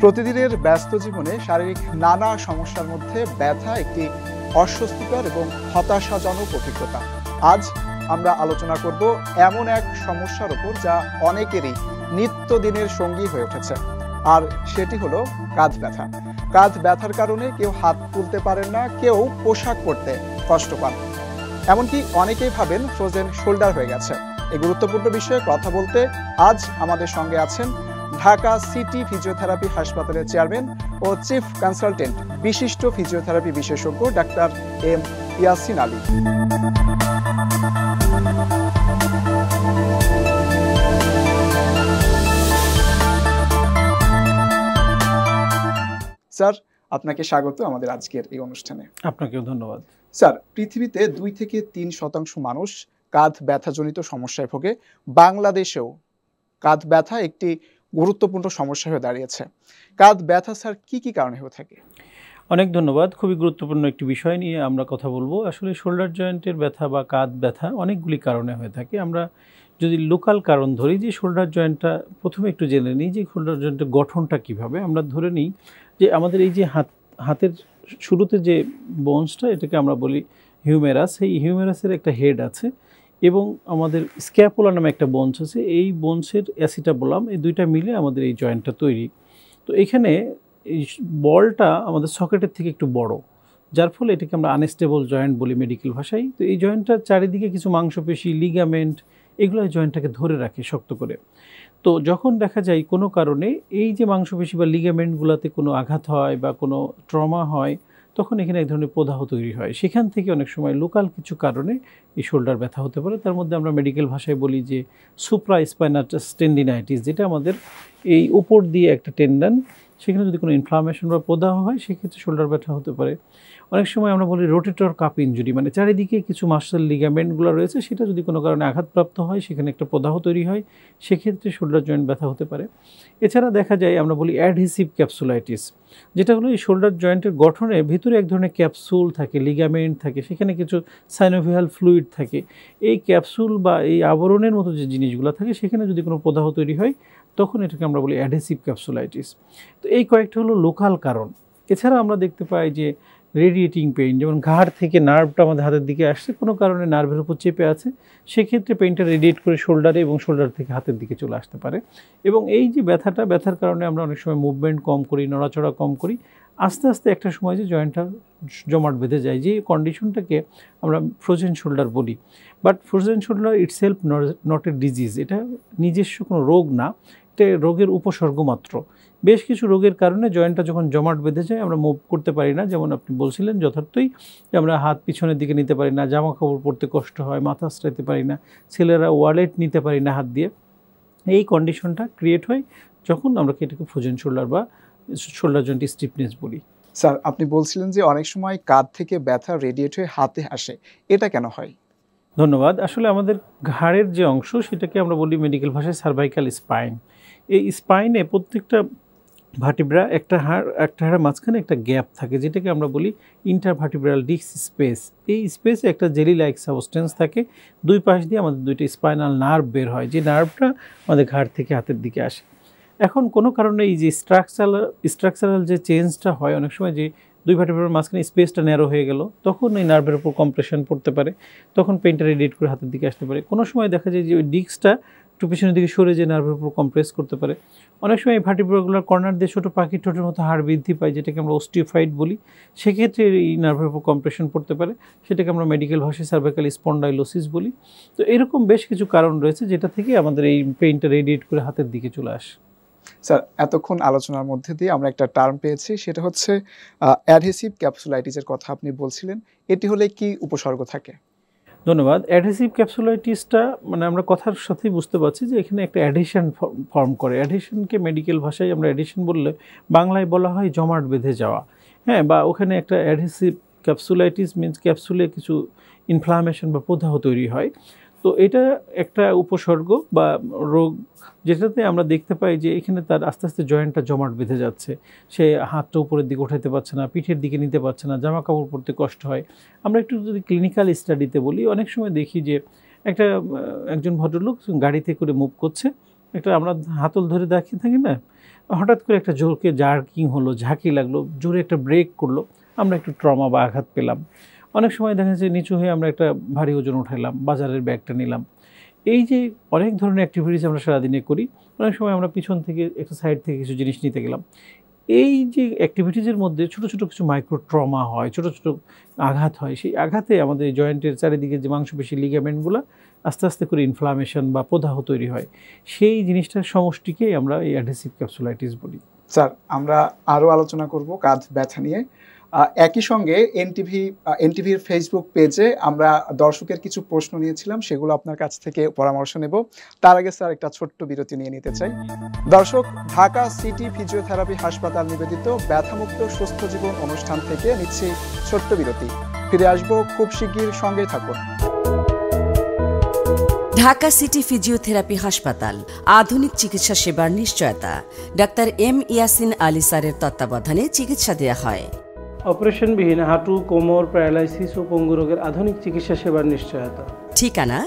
প্রতিদিনের ব্যস্ত জীবনে শারীরিক নানা সমস্যার মধ্যে ব্যথা একটি অস্বস্তিকর এবং হতাশাজনক অভিজ্ঞতা। আজ আমরা আলোচনা করব এমন এক সমস্যার উপর যা অনেকেরই নিত্যদিনের সঙ্গী হয়ে উঠেছে, আর সেটি হলো কাঁধ ব্যথা। কাঁধ ব্যথার কারণে কেউ হাত তুলতে পারেন না, কেউ পোশাক পরতে কষ্ট পান, এমনকি অনেকেই ভাবেন ফ্রোজেন শোল্ডার হয়ে গেছে। এই গুরুত্বপূর্ণ বিষয়ে কথা বলতে আজ আমাদের সঙ্গে আছেন ঢাকা সিটি ফিজিওথেরাপি হাসপাতালের চেয়ারম্যান ও চিফ কনসালটেন্ট বিশিষ্ট ফিজিওথেরাপি বিশেষজ্ঞ doctor M Yasin Ali. Sir, আপনাকে স্বাগত আমাদের আজকের এই অনুষ্ঠানে। আপনাকেও ধন্যবাদ। স্যার, পৃথিবীতে 2 থেকে 3% মানুষ কাঁধ ব্যথাজনিত সমস্যায় ভোগে। বাংলাদেশেও কাঁধ ব্যথা একটি গুরুত্বপূর্ণ সমস্যা হয়ে দাঁড়িয়েছে। কাঁধ ব্যথা স্যার কি কি কারণে হয়ে থাকে? অনেক ধন্যবাদ। খুবই গুরুত্বপূর্ণ একটি বিষয় নিয়ে আমরা কথা বলবো। আসলে শোল্ডার জয়েন্টের ব্যথা বা কাঁধ ব্যথা অনেকগুলি কারণে হয়ে থাকে। আমরা যদি লোকাল কারণ ধরি, যে শোল্ডার জয়েন্টটা প্রথমে একটু জেনে নিই যে শোল্ডার জয়েন্টের গঠনটা কীভাবে। আমরা ধরে নিই যে আমাদের এই যে হাতের শুরুতে যে বোনসটা, এটাকে আমরা বলি হিউমেরাস। এই হিউমেরাসের একটা হেড আছে এবং আমাদের স্ক্যাপুলা নামে একটা বোনস আছে। এই বোনসের অ্যাসিটাবুলাম, এই দুইটা মিলে আমাদের এই জয়েন্টটা তৈরি। তো এখানে এই বলটা আমাদের সকেটের থেকে একটু বড়, যার ফলে এটাকে আমরা আনস্টেবল জয়েন্ট বলি মেডিকেল ভাষায়। তো এই জয়েন্টটার চারিদিকে কিছু মাংসপেশি, লিগামেন্ট, এগুলো এই জয়েন্টটাকে ধরে রাখে শক্ত করে। তো যখন দেখা যায় কোনো কারণে এই যে মাংসপেশি বা লিগামেন্টগুলোতে কোনো আঘাত হয় বা কোনো ট্রমা হয়, তখন এখানে এক ধরনের প্রদাহ তৈরি হয়। সেখান থেকে অনেক সময় লোকাল কিছু কারণে এই শোল্ডার ব্যথা হতে পারে। তার মধ্যে আমরা মেডিকেল ভাষায় বলি যে সুপ্রা স্পাইনাটাস টেন্ডিনাইটিস, যেটা আমাদের এই উপর দিয়ে একটা টেন্ডন, সেখানে যদি কোনো ইনফ্লামেশন বা প্রদাহ হয় সেক্ষেত্রে শোল্ডার ব্যথা হতে পারে। অনেক সময় আমরা বলি রোটেটর কাপ ইনজুরি, মানে চারিদিকে কিছু মাসেল লিগামেন্টগুলো রয়েছে, সেটা যদি কোনো কারণে আঘাতপ্রাপ্ত হয়, সেখানে একটা প্রদাহ তৈরি হয়, সেক্ষেত্রে শোল্ডার জয়েন্ট ব্যথা হতে পারে। এছাড়া দেখা যায় আমরা বলি অ্যাডহেসিভ ক্যাপসুলাইটিস, যেটা হলো এই শোল্ডার জয়েন্টের গঠনে ভিতরে এক ধরনের ক্যাপসুল থাকে, লিগামেন্ট থাকে, সেখানে কিছু সাইনোভিয়াল ফ্লুইড থাকে। এই ক্যাপসুল বা এই আবরণের মতো যে জিনিসগুলো থাকে, সেখানে যদি কোনো প্রদাহ তৈরি হয়, তখন এটাকে আমরা বলি অ্যাডহেসিভ ক্যাপসুলাইটিস। তো এই কয়েকটা হলো লোকাল কারণ। এছাড়া আমরা দেখতে পাই যে রেডিয়েটিং পেইন, যেমন ঘাড় থেকে নার্ভটা আমাদের হাতের দিকে আসছে, কোনো কারণে নার্ভের উপর চেপে আছে, সেক্ষেত্রে পেইনটা রেডিয়েট করে শোল্ডারে এবং শোল্ডার থেকে হাতের দিকে চলে আসতে পারে। এবং এই যে ব্যথার কারণে আমরা অনেক সময় মুভমেন্ট কম করি, নড়াচড়া কম করি, আস্তে আস্তে একটা সময় যে জয়েন্টটা জমাট বেঁধে যায়, যে কন্ডিশনটাকে আমরা ফ্রোজেন শোল্ডার বলি। But frozen shoulder itself not a disease, এটা নিজস্ব কোনো রোগ না, এটা রোগের উপসর্গ মাত্র। বেশ কিছু রোগের কারণে জয়েন্টটা যখন জমাট বেঁধে যায়, আমরা মুভ করতে পারি না, যেমন আপনি বলছিলেন যথার্থই যে আমরা হাত পিছনের দিকে নিতে পারি না, জামা কাপড় পরতে কষ্ট হয়, মাথা আঁচড়াইতে পারি না, ছেলেরা ওয়ালেট নিতে পারি না হাত দিয়ে। এই কন্ডিশনটা ক্রিয়েট হয় যখন আমরা এটাকে ফ্রোজেন শোল্ডার বা শোল্ডার জয়েন্ট স্টিফনেস বলি। স্যার, আপনি বলছিলেন যে অনেক সময় কাঁধ থেকে ব্যথা রেডিয়েট হয়ে হাতে আসে, এটা কেন হয়? ধন্যবাদ। আসলে আমাদের ঘাড়ের যে অংশ, সেটাকে আমরা বলি মেডিকেল ভাষায় সার্ভাইকাল স্পাইন। এই স্পাইনে প্রত্যেকটা ভার্টিব্রা, একটা হাড়ের মাঝখানে একটা গ্যাপ থাকে, যেটাকে আমরা বলি ইন্টারভার্টিব্রাল ডিস্ক স্পেস। এই স্পেসে একটা জেলি লাইক সাবস্টেন্স থাকে, দুই পাশ দিয়ে আমাদের দুইটা স্পাইনাল নার্ভ বের হয়, যে নার্ভটা আমাদের ঘাড় থেকে হাতের দিকে আসে। এখন কোনো কারণে এই যে স্ট্রাকচারাল যে চেঞ্জটা হয়, অনেক সময় যে দুই ভার্টিব্রার মাঝখানে স্পেসটা ন্যারো হয়ে গেল, তখন এই নার্ভের উপর কম্প্রেশন পড়তে পারে, তখন পেইনটা রেডিয়েট করে হাতের দিকে আসতে পারে। কোনো সময় দেখা যায় যে ওই ডিস্কটা একটু পিছনের দিকে সরে যে নার্ভের উপর কম্প্রেস করতে পারে। অনেক সময় এই ভার্টিব্রাগুলোর কর্নার দিয়ে ছোটো পাখির ঠোঁটের মতো হাড় বৃদ্ধি পায়, যেটাকে আমরা অস্টিওফাইট বলি, সেক্ষেত্রে এই নার্ভের উপর কম্প্রেশন পড়তে পারে, সেটাকে আমরা মেডিকেল ভাষায় সার্ভাইকাল স্পন্ডাইলোসিস বলি। তো এরকম বেশ কিছু কারণ রয়েছে যেটা থেকে আমাদের এই পেইনটা রেডিয়েট করে হাতের দিকে চলে আসে। স্যার, এতক্ষণ আলোচনার মধ্যে দিয়ে আমরা একটা টার্ম পেয়েছি, সেটা হচ্ছে অ্যাডহেসিভ ক্যাপসুলাইটিসের কথা আপনি বলছিলেন। এটি হলে কি উপসর্গ থাকে? ধন্যবাদ। অ্যাডহেসিভ ক্যাপসুলাইটিসটা মানে আমরা কথার সাথেই বুঝতে পারছি যে এখানে একটা অ্যাডহেশন ফর্ম করে। অ্যাডহেশনকে মেডিকেল ভাষায় আমরা অ্যাডহেশন বললে বাংলায় বলা হয় জমাট বেঁধে যাওয়া, হ্যাঁ, বা ওখানে একটা অ্যাডহেসিভ ক্যাপসুলাইটিস মিনস ক্যাপসুলে কিছু ইনফ্লামেশন বা প্রদাহ তৈরি হয়। তো এটা একটা উপসর্গ বা রোগ, যেটাতে আমরা দেখতে পাই যে এখানে তার আস্তে আস্তে জয়েন্টটা জমাট বেঁধে যাচ্ছে, সে হাতটা উপরের দিকে উঠাতে পারছে না, পিঠের দিকে নিতে পারছে না, জামা কাপড় পরতে কষ্ট হয়। আমরা একটু যদি ক্লিনিক্যাল স্টাডিতে বলি, অনেক সময় দেখি যে একজন ভদ্রলোক গাড়িতে করে মুভ করছে, একটা আমরা হাতল ধরে দেখিয়ে থাকি না, হঠাৎ করে একটা জোরকে জার্কিং হলো, ঝাঁকি লাগলো, জোরে একটা ব্রেক করলো, আমরা একটু ট্রমা বা আঘাত পেলাম। অনেক সময় দেখা যাচ্ছে নিচু হয়ে আমরা একটা ভারী ওজন উঠাইলাম, বাজারের ব্যাগটা নিলাম। এই যে অনেক ধরনের অ্যাক্টিভিটিস আমরা সারাদিনে করি, অনেক সময় আমরা পিছন থেকে একটা সাইড থেকে কিছু জিনিস নিতে গেলাম। এই যে অ্যাক্টিভিটিসের মধ্যে ছোট, ছোট কিছু মাইক্রো ট্রমা হয়, ছোট, ছোট আঘাত হয়। সেই আঘাতে আমাদের জয়েন্টের চারিদিকে যে মাংসপেশি লিগামেন্টগুলা আস্তে, আস্তে করে ইনফ্লামেশন বা প্রদাহ তৈরি হয়। সেই জিনিসটার সমষ্টিকেই আমরা এই অ্যাডহেসিভ ক্যাপসুলাইটিস বলি। স্যার, আমরা আরও আলোচনা করব কাঁধ ব্যথা নিয়ে। একই সঙ্গে এনটিভির ফেসবুক পেজে আমরা দর্শকের কিছু প্রশ্ন নিয়েছিলাম, সেগুলো আপনার কাছ থেকে পরামর্শ নেব। তার আগে স্যার একটা ছোট্ট বিরতি নিয়ে নিতে চাই। দর্শক, ঢাকা সিটি ফিজিওথেরাপি হাসপাতাল নিবেদিত ব্যথামুক্ত সুস্থ জীবন অনুষ্ঠান থেকে নিচ্ছি ছোট্ট বিরতি। ফিরে আসবো খুব শিগগির, সঙ্গেই থাকুন। ঢাকা সিটি ফিজিওথেরাপি হাসপাতাল, আধুনিক চিকিৎসা সেবার নিশ্চয়তা। ডাক্তার এম ইয়াসিন আলী স্যারের তত্ত্বাবধানে চিকিৎসা দেওয়া হয়। অপারেশনবিহীন হাঁটু, কোমর, প্যারালাইসিস ও পঙ্গু রোগের আধুনিক চিকিৎসা সেবার নিশ্চয়তা। ঠিকানা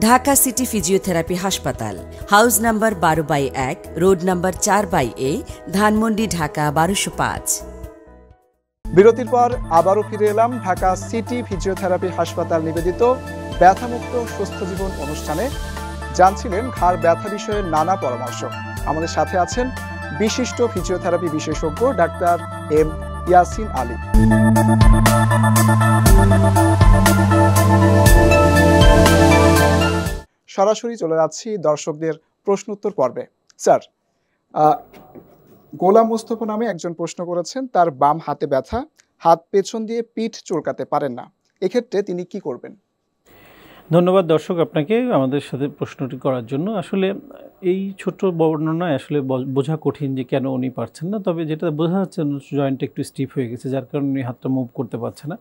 ঢাকা সিটি ফিজিওথেরাপি হাসপাতাল, house number 12/1, road number 4/A, Dhanmondi, Dhaka 1205। বিরতির পর আবারও ফিরে এলাম ঢাকা সিটি ফিজিওথেরাপি হাসপাতাল নিবেদিত ব্যথামুক্ত সুস্থ জীবন অনুষ্ঠানে। জানছিলেন ঘাড় ব্যথা বিষয়ে নানা পরামর্শ। আমাদের সাথে আছেন বিশিষ্ট ফিজিওথেরাপি বিশেষজ্ঞ ডাক্তার এম ইয়াসিন আলী। সরাসরি চলে যাচ্ছি দর্শকদের প্রশ্নোত্তর পর্বে। স্যার, গোলাম মোস্তফা নামে একজন প্রশ্ন করেছেন, তার বাম হাতে ব্যথা, হাত পেছন দিয়ে পিঠ চুলকাতে পারেন না, এক্ষেত্রে তিনি কি করবেন? ধন্যবাদ দর্শক আপনাকে আমাদের সাথে প্রশ্নটি করার জন্য। আসলে এই ছোট্ট বর্ণনায় আসলে বোঝা কঠিন যে কেন উনি পারছেন না, তবে যেটা বোঝা যাচ্ছে জয়েন্টটা একটু স্টিফ হয়ে গেছে, যার কারণে উনি হাতটা মুভ করতে পারছে না।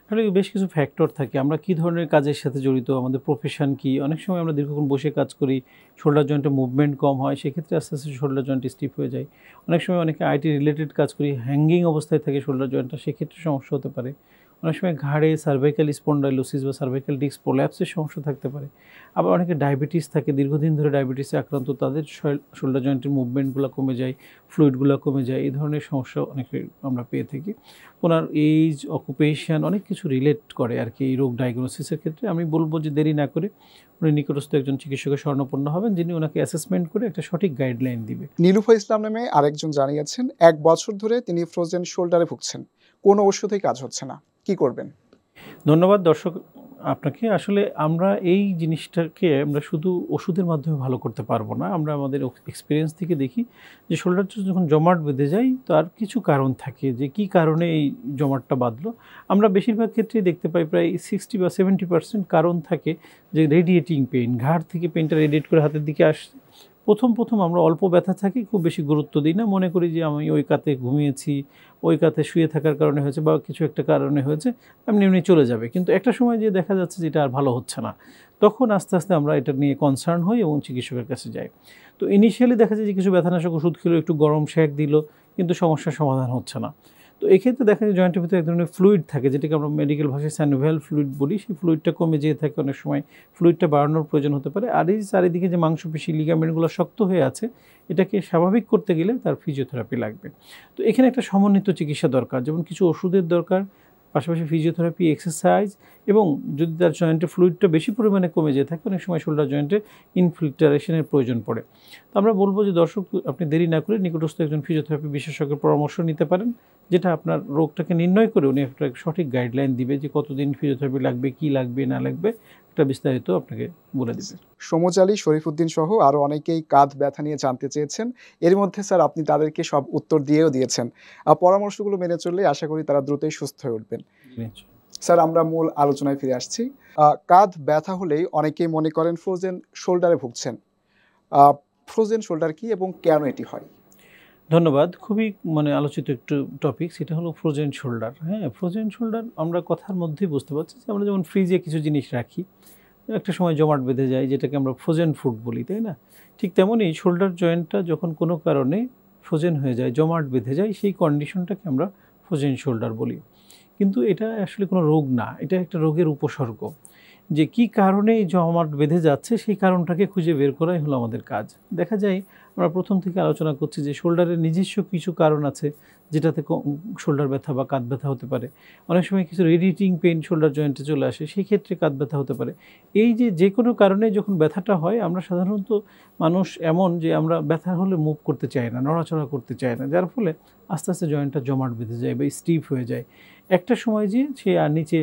আসলে বেশ কিছু ফ্যাক্টর থাকে, আমরা কী ধরনের কাজের সাথে জড়িত, আমাদের প্রফেশন কী, অনেক সময় আমরা দীর্ঘক্ষণ বসে কাজ করি, শোল্ডার জয়েন্টে মুভমেন্ট কম হয়, সেক্ষেত্রে আস্তে আস্তে শোল্ডার জয়েন্ট স্টিফ হয়ে যায়। অনেক সময় অনেকে আইটি রিলেটেড কাজ করি, হ্যাঙ্গিং অবস্থায় থাকে শোল্ডার জয়েন্টটা, সেক্ষেত্রে সমস্যা হতে পারে। অনেক সময় ঘাড়ে সার্ভাইকাল স্পন্ডাইলোসিস বা সার্ভাইকাল ডিস্ক প্রোল্যাপসের সমস্যা থাকতে পারে। আবার অনেকে ডায়াবেটিস থাকে, দীর্ঘদিন ধরে ডায়াবেটিসে আক্রান্ত, তাদের শোল্ডার জয়েন্টের মুভমেন্টগুলো কমে যায়, ফ্লুইডগুলো কমে যায়, এই ধরনের সমস্যা অনেকে আমরা পেয়ে থাকি। ওনার এইজ, অকুপেশন অনেক কিছু রিলেট করে আর কি এই রোগ ডায়াগনোসিসের ক্ষেত্রে। আমি বলবো যে দেরি না করে উনি নিকটস্থ একজন চিকিৎসকের শরণাপন্ন হবেন, যিনি ওনাকে অ্যাসেসমেন্ট করে একটা সঠিক গাইডলাইন দিবে। নীলুফা ইসলাম নামে আরেকজন জানিয়েছেন, 1 বছর ধরে তিনি ফ্রোজেন শোল্ডারে ভুগছেন, কোনো ওষুধেই কাজ হচ্ছে না, কি করবেন? ধন্যবাদ দর্শক আপনাকে। আসলে আমরা এই জিনিসটাকে আমরা শুধু ওষুধের মাধ্যমে ভালো করতে পারবো না। আমরা আমাদের এক্সপিরিয়েন্স থেকে দেখি যে শোল্ডারটা যখন জমাট বেঁধে যায়, তার কিছু কারণ থাকে যে কি কারণে এই জমাটটা বাঁধলো। আমরা বেশিরভাগ ক্ষেত্রেই দেখতে পাই প্রায় 60 বা 70% কারণ থাকে যে রেডিয়েটিং পেইন, ঘাড় থেকে পেইনটা রেডিয়েট করে হাতের দিকে আসছে। প্রথম আমরা অল্প ব্যথা থাকি, খুব বেশি গুরুত্ব দিই না, মনে করি যে আমি ওই কাতে ঘুমিয়েছি, ওই কাতে শুয়ে থাকার কারণে হয়েছে বা কিছু একটা কারণে হয়েছে, এমনি চলে যাবে। কিন্তু একটা সময় যে দেখা যাচ্ছে যে এটা আর ভালো হচ্ছে না, তখন আস্তে আস্তে আমরা এটা নিয়ে কনসার্ন হই এবং চিকিৎসকের কাছে যাই। তো ইনিশিয়ালি দেখা যায় যে কিছু ব্যথানাশক ওষুধ খেলো, একটু গরম শেক দিল, কিন্তু সমস্যার সমাধান হচ্ছে না। তো এক্ষেত্রে দেখা যায় জয়েন্টের ভিতরে এক ধরনের ফ্লুইড থাকে, যেটাকে আমরা মেডিকেল ভাষায় স্যানোভিয়াল ফ্লুইড বলি। সেই ফ্লুইডটা কমে যেয়ে থাকে, অনেক সময় ফ্লুইডটা বাড়ানোর প্রয়োজন হতে পারে। আর এই চারিদিকে যে মাংসপেশি লিগামেন্টগুলো শক্ত হয়ে আছে, এটাকে স্বাভাবিক করতে গেলে তার ফিজিওথেরাপি লাগবে। তো এখানে একটা সমন্বিত চিকিৎসা দরকার, যেমন কিছু ওষুধের দরকার, পাশাপাশি ফিজিওথেরাপি, এক্সারসাইজ, এবং যদি তার জয়েন্টে ফ্লুইডটা বেশি পরিমাণে কমে যেয়ে থাকে, অনেক সময় শোল্ডার জয়েন্টে ইনফিল্টারেশনের প্রয়োজন পড়ে। তো আমরা বলবো যে দর্শক, আপনি দেরি না করে নিকটস্থ একজন ফিজিওথেরাপি বিশেষজ্ঞের পরামর্শ নিতে পারেন, যেটা আপনার রোগটাকে নির্ণয় করে উনি একটা সঠিক গাইডলাইন দিবে যে কতদিন ফিজিওথেরাপি লাগবে, কি লাগবে না লাগবে, একটা বিস্তারিত আপনাকে বলে দিবে। সমজ আলী, শরীফউদ্দিন সহ আরও অনেকেই কাঁধ ব্যথা নিয়ে জানতে চেয়েছেন। এর মধ্যে স্যার আপনি তাদেরকে সব উত্তর দিয়েও দিয়েছেন। পরামর্শগুলো মেনে চললে আশা করি তারা দ্রুতই সুস্থ হয়ে উঠবেন। স্যার, আমরা মূল আলোচনায় ফিরে আসছি। কাঁধ ব্যথা হলেই অনেকেই মনে করেন ফ্রোজেন শোল্ডারে ভুগছেন। ফ্রোজেন শোল্ডার কি এবং কেন এটি হয়? ধন্যবাদ। খুবই আলোচিত একটু টপিক, সেটা হলো ফ্রোজেন শোল্ডার। হ্যাঁ, ফ্রোজেন শোল্ডার আমরা কথার মধ্যেই বুঝতে পারছি যে আমরা যেমন ফ্রিজে কিছু জিনিস রাখি, একটা সময় জমাট বেঁধে যায়, যেটাকে আমরা ফ্রোজেন ফুড বলি, তাই না? ঠিক তেমনই শোল্ডার জয়েন্টটা যখন কোনো কারণে ফ্রোজেন হয়ে যায়, জমাট বেঁধে যায়, সেই কন্ডিশনটাকে আমরা ফ্রোজেন শোল্ডার বলি। কিন্তু এটা আসলে কোনো রোগ না, এটা একটা রোগের উপসর্গ। যে কি কারণে এই জমাট বেঁধে যাচ্ছে, সেই কারণটাকে খুঁজে বের করাই হলো আমাদের কাজ। দেখা যায় আমরা প্রথম থেকে আলোচনা করছি যে শোল্ডারের নিজস্ব কিছু কারণ আছে যেটাতে শোল্ডার ব্যথা বা কাঁধ ব্যথা হতে পারে। অনেক সময় কিছু রেডিয়েটিং পেইন শোল্ডার জয়েন্টে চলে আসে, সেই ক্ষেত্রে কাঁধ ব্যথা হতে পারে। এই যে কোনো কারণে যখন ব্যথাটা হয়, আমরা সাধারণত মানুষ এমন যে আমরা ব্যথা হলে মুভ করতে চাই না, নড়াচড়া করতে চাই না, যার ফলে আস্তে আস্তে জয়েন্টটা জমাট বেঁধে যায় বা স্টিফ হয়ে যায়। একটা সময় যে সে আর নিচে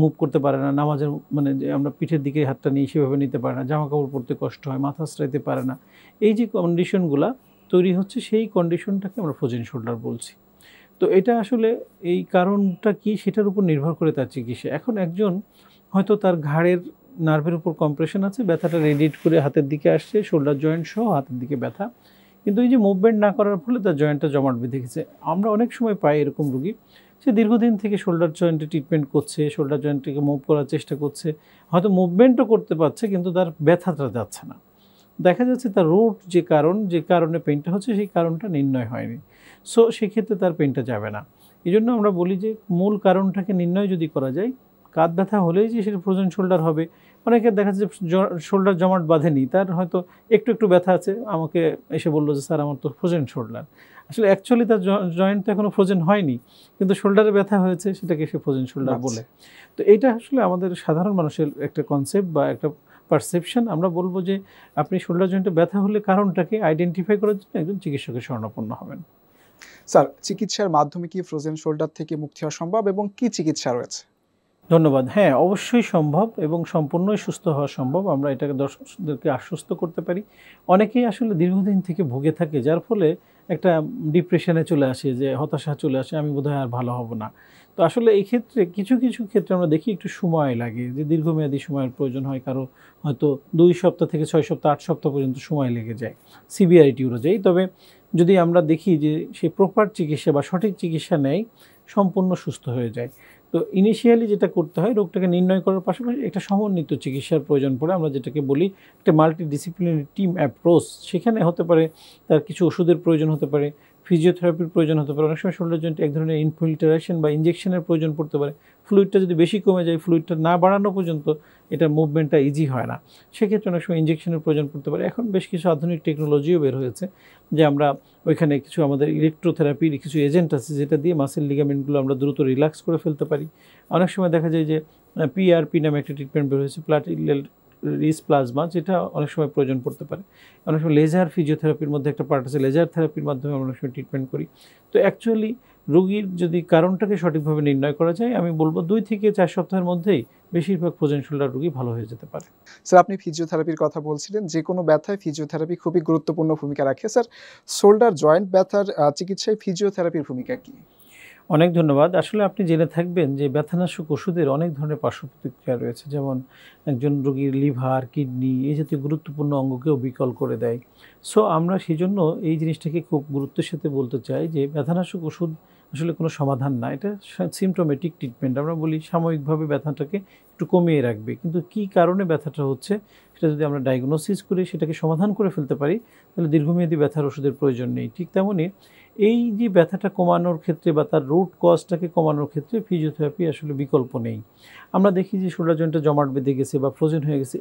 মুভ করতে পারে না, নামাজের মানে যে আমরা পিঠের দিকে হাতটা নিয়ে সেভাবে নিতে পারে না, জামা কাপড় পরতে কষ্ট হয়, মাথা আশ্রাইতে পারে না। এই যে কন্ডিশনগুলো তৈরি হচ্ছে, সেই কন্ডিশনটাকে আমরা ফ্রোজেন শোল্ডার বলছি। তো এটা আসলে এই কারণটা কি সেটার উপর নির্ভর করে তার চিকিৎসা। এখন একজন হয়তো তার ঘাড়ের নার্ভের উপর কম্প্রেশন আছে, ব্যথাটা রেডিয়েট করে হাতের দিকে আসছে, শোল্ডার জয়েন্ট সহ হাতের দিকে ব্যথা, কিন্তু এই যে মুভমেন্ট না করার ফলে তার জয়েন্টটা জমাট বেঁধে গেছে। আমরা অনেক সময় পাই এরকম রোগী, সে দীর্ঘদিন থেকে শোল্ডার জয়েন্টে ট্রিটমেন্ট করছে, শোল্ডার জয়েন্টটিকে মুভ করার চেষ্টা করছে, হয়তো মুভমেন্টও করতে পারছে কিন্তু তার ব্যথাটা যাচ্ছে না। দেখা যাচ্ছে তার রুট যে কারণে পেইনটা হচ্ছে সেই কারণটা নির্ণয় হয়নি। সো সেক্ষেত্রে তার পেইনটা যাবে না। এই জন্য আমরা বলি যে মূল কারণটাকে নির্ণয় যদি করা যায়, কাঁধ ব্যথা হলেই যে সেটা ফ্রোজেন শোল্ডার হবে। অনেকের দেখা যাচ্ছে শোল্ডার জমাট বাঁধেনি, তার হয়তো একটু ব্যথা আছে, আমাকে এসে বললো যে স্যার আমার তো ফ্রোজেন শোল্ডার। আসলে অ্যাকচুয়ালি তার জয়েন্ট তো এখনও ফ্রোজেন হয়নি, কিন্তু শোল্ডারে ব্যথা হয়েছে, সেটাকে সে ফ্রোজেন শোল্ডার বলে। তো এইটা আসলে আমাদের সাধারণ মানুষের একটা কনসেপ্ট বা একটা পারসেপশন। আমরা বলবো যে আপনি শোল্ডার জয়েন্টে ব্যথা হলে কারণটাকে আইডেন্টিফাই করার জন্য একজন চিকিৎসকের শরণাপন্ন হবেন। স্যার, চিকিৎসার মাধ্যমে কি ফ্রোজেন শোল্ডার থেকে মুক্তি হওয়া সম্ভব এবং কি চিকিৎসা রয়েছে? ধন্যবাদ। হ্যাঁ, অবশ্যই সম্ভব এবং সম্পূর্ণই সুস্থ হওয়া সম্ভব। আমরা এটাকে দর্শকদেরকে আশ্বস্ত করতে পারি। অনেকেই আসলে দীর্ঘদিন থেকে ভুগে থাকে, যার ফলে একটা ডিপ্রেশনে চলে আসে, যে হতাশা চলে আসে, আমি বোধহয় আর ভালো হব না। তো আসলে এই ক্ষেত্রে কিছু ক্ষেত্রে আমরা দেখি একটু সময় লাগে, যে দীর্ঘমেয়াদী সময়ের প্রয়োজন হয়, কারো হয়তো 2 সপ্তাহ থেকে 6 সপ্তাহ 8 সপ্তাহ পর্যন্ত সময় লেগে যায়, সিভিয়ারিটি অনুযায়ী। তবে যদি আমরা দেখি যে সে প্রপার চিকিৎসা বা সঠিক চিকিৎসা নেয়, সম্পূর্ণ সুস্থ হয়ে যায়। তো ইনিশিয়ালি যেটা করতে হয়, রোগটাকে নির্ণয় করার পাশাপাশি একটা সমন্বিত চিকিৎসার প্রয়োজন পড়ে, আমরা যেটাকে বলি একটা মাল্টিডিসিপ্লিনারি টিম অ্যাপ্রোচ। সেখানে হতে পারে তার কিছু ওষুধের প্রয়োজন হতে পারে, ফিজিওথেরাপির প্রয়োজন হতে পারে, অনেক সময় শোল্ডার জয়েন্টে এক ধরনের ইনফিল্ট্রেশন বা ইঞ্জেকশনের প্রয়োজন পড়তে পারে। ফ্লুইডটা যদি বেশি কমে যায়, ফ্লুইডটা না বাড়ানো পর্যন্ত এটা মুভমেন্টটা ইজি হয় না, সেক্ষেত্রে অনেক সময় ইঞ্জেকশনের প্রয়োজন পড়তে পারে। এখন বেশ কিছু আধুনিক টেকনোলজিও বের হয়েছে, যে আমরা ওইখানে কিছু আমাদের ইলেকট্রোথেরাপির কিছু এজেন্ট আছে, যেটা দিয়ে মাসেল লিগামেন্টগুলো আমরা দ্রুত রিল্যাক্স করে ফেলতে পারি। অনেক সময় দেখা যায় যে পিআরপি নামে একটা ট্রিটমেন্ট বের হয়েছে, প্লাটিলেল রিস প্লাজমা, যেটা অনেক সময় প্রয়োজন পড়তে পারে। অনেক সময় লেজার ফিজিওথেরাপির মধ্যে একটা পার্ট আছে, লেজার থেরাপির মাধ্যমে আমরা অনেক সময় ট্রিটমেন্ট করি। তো অ্যাকচুয়ালি রোগীর যদি কারণটাকে সঠিকভাবে নির্ণয় করা যায়, আমি বলবো 2 থেকে 4 সপ্তাহের মধ্যেই বেশিরভাগ ফ্রোজেন শোল্ডার রোগী ভালো হয়ে যেতে পারে। স্যার, আপনি ফিজিওথেরাপির কথা বলছিলেন, যে কোনো ব্যথায় ফিজিওথেরাপি খুবই গুরুত্বপূর্ণ ভূমিকা রাখে। স্যার, শোল্ডার জয়েন্ট ব্যথার চিকিৎসায় ফিজিওথেরাপির ভূমিকা কি? অনেক ধন্যবাদ। আসলে আপনি জেনে থাকবেন যে ব্যথানাশক ওষুধের অনেক ধরনের পার্শ্ব প্রতিক্রিয়া রয়েছে, যেমন একজন রোগীর লিভার, কিডনি এই জাতীয় গুরুত্বপূর্ণ অঙ্গকেও বিকল করে দেয়। সো আমরা সেই জন্য এই জিনিসটাকে খুব গুরুত্বের সাথে বলতে চাই যে ব্যথানাশক ওষুধ আসলে কোনো সমাধান না, এটা সিমটোমেটিক ট্রিটমেন্ট। আমরা বলি সাময়িকভাবে ব্যথাটাকে একটু কমিয়ে রাখবে, কিন্তু কী কারণে ব্যথাটা হচ্ছে সেটা যদি আমরা ডায়াগনোসিস করে সেটাকে সমাধান করে ফেলতে পারি, তাহলে দীর্ঘমেয়াদী ব্যথার ওষুধের প্রয়োজন নেই। ঠিক তেমনই এই যে ব্যথাটা কমানোর ক্ষেত্রে বা তার রুট কজটাকে কমানোর ক্ষেত্রে ফিজিওথেরাপি আসলে বিকল্প নেই। আমরা দেখি যে শোল্ডার জয়েন্টটা জমাট বেঁধে গেছে বা ফ্রোজেন হয়ে গেছে,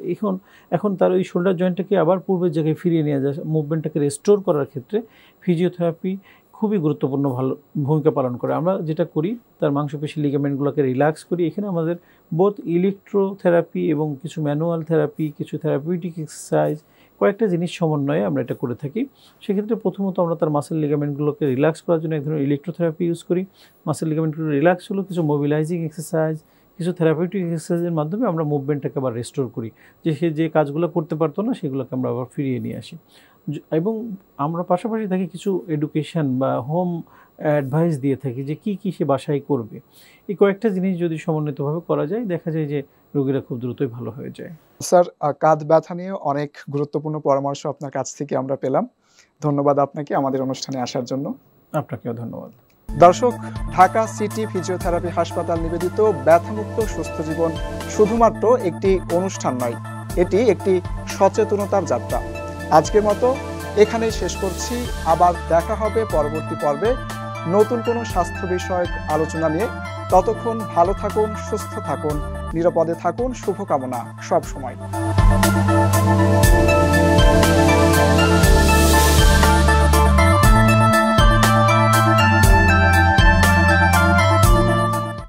এখন তার ওই শোল্ডার জয়েন্টটাকে আবার পূর্বের জায়গায় ফিরিয়ে নিয়ে যায়, মুভমেন্টটাকে রেস্টোর করার ক্ষেত্রে ফিজিওথেরাপি খুবই গুরুত্বপূর্ণ ভালো ভূমিকা পালন করে। আমরা যেটা করি, তার মাংসপেশি লিগামেন্টগুলোকে রিল্যাক্স করি। এখানে আমাদের বোথ ইলেকট্রোথেরাপি এবং কিছু ম্যানুয়াল থেরাপি, কিছু থেরাপিউটিক এক্সারসাইজ, কয়েকটা জিনিস সমন্বয়ে আমরা এটা করে থাকি। সেক্ষেত্রে প্রথমত আমরা তার মাসেল লিগামেন্টগুলোকে রিল্যাক্স করার জন্য এক ধরনের ইলেকট্রোথেরাপি ইউজ করি। মাসেল লিগামেন্টগুলো রিল্যাক্স হলো, কিছু মোবিলাইজিং এক্সারসাইজ, কিছু থেরাপিউটিক এক্সারসাইজের মাধ্যমে আমরা মুভমেন্টটাকে আবার রেস্টোর করি, যে সে যে কাজগুলো করতে পারতো না সেগুলোকে আমরা আবার ফিরিয়ে নিয়ে আসি। এবং আমরা পাশাপাশি থাকি কিছু এডুকেশন বা হোম অ্যাডভাইস দিয়ে থাকি, যে কী সে বাসায় করবে। এই কয়েকটা জিনিস যদি সমন্বিতভাবে করা যায়, দেখা যায় যে রোগীরা খুব দ্রুতই ভালো হয়ে যায়। স্যার, কাঁধ ব্যথা নিয়ে অনেক গুরুত্বপূর্ণ পরামর্শ আপনার কাছ থেকে আমরা পেলাম। ধন্যবাদ আপনাকে আমাদের অনুষ্ঠানে আসার জন্য। আপনাকেও ধন্যবাদ। দর্শক, ঢাকা সিটি ফিজিওথেরাপি হাসপাতাল নিবেদিত ব্যথামুক্ত সুস্থ জীবন শুধুমাত্র একটি অনুষ্ঠান নয়, এটি একটি সচেতনতার যাত্রা। আজকের মতো এখানেই শেষ করছি। আবার দেখা হবে পরবর্তী পর্বে নতুন কোনো স্বাস্থ্য বিষয়ক আলোচনা নিয়ে। ততক্ষণ ভালো থাকুন, সুস্থ থাকুন, নিরাপদে থাকুন। শুভকামনা সব সময়।